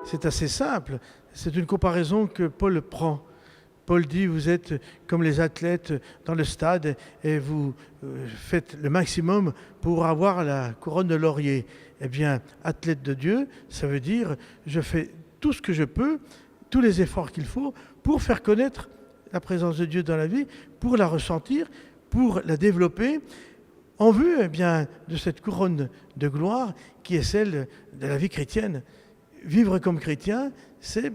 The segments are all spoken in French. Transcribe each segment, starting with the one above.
c'est assez simple. C'est une comparaison que Paul prend. Paul dit, vous êtes comme les athlètes dans le stade et vous faites le maximum pour avoir la couronne de laurier. Eh bien, athlète de Dieu, ça veut dire, je fais tout ce que je peux, tous les efforts qu'il faut pour faire connaître la présence de Dieu dans la vie, pour la ressentir, pour la développer, en vue eh bien, de cette couronne de gloire qui est celle de la vie chrétienne. Vivre comme chrétien, c'est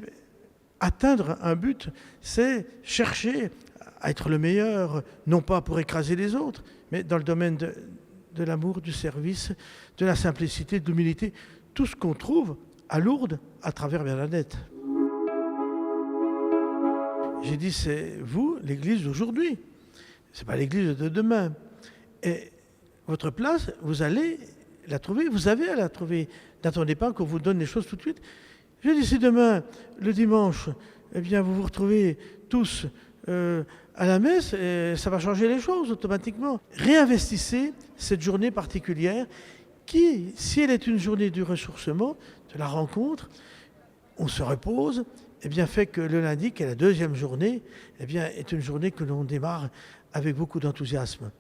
atteindre un but, c'est chercher à être le meilleur, non pas pour écraser les autres, mais dans le domaine de l'amour, du service, de la simplicité, de l'humilité, tout ce qu'on trouve à Lourdes à travers Bernadette. J'ai dit, c'est vous, l'Église d'aujourd'hui, c'est pas l'Église de demain. Et votre place, vous allez la trouver, vous avez à la trouver. N'attendez pas qu'on vous donne les choses tout de suite. Je dis, si demain, le dimanche, eh bien, vous vous retrouvez tous à la messe, et ça va changer les choses automatiquement. Réinvestissez cette journée particulière qui, si elle est une journée du ressourcement, de la rencontre, on se repose, eh bien, fait que le lundi, qui est la deuxième journée, eh bien, est une journée que l'on démarre avec beaucoup d'enthousiasme.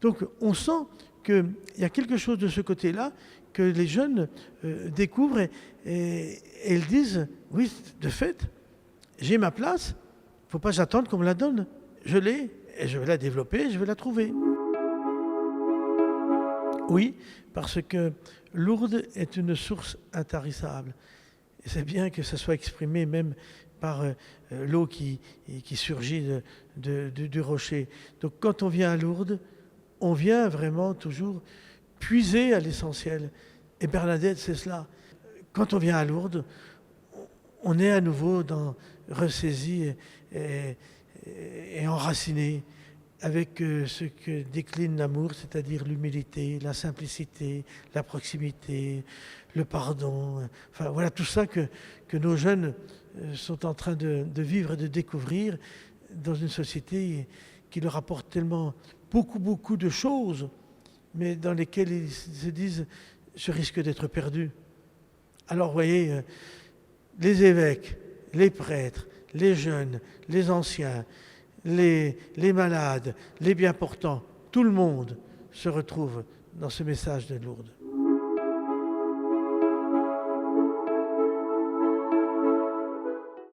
Donc, on sent qu'il y a quelque chose de ce côté-là que les jeunes découvrent et ils disent, oui, de fait, j'ai ma place, il ne faut pas attendre qu'on me la donne. Je l'ai et je vais la développer, je vais la trouver. Oui, parce que Lourdes est une source intarissable. Et c'est bien que ça soit exprimé même par l'eau qui surgit du rocher. Donc quand on vient à Lourdes, on vient vraiment toujours puiser à l'essentiel. Et Bernadette, c'est cela. Quand on vient à Lourdes, on est à nouveau ressaisi et enraciné avec ce que décline l'amour, c'est-à-dire l'humilité, la simplicité, la proximité, le pardon. Enfin voilà tout ça que nos jeunes sont en train de vivre et de découvrir dans une société qui leur apporte tellement beaucoup de choses, mais dans lesquelles ils se disent « je risque d'être perdu ». Alors vous voyez, les évêques, les prêtres, les jeunes, les anciens, les malades, les bien portants, tout le monde se retrouve dans ce message de Lourdes.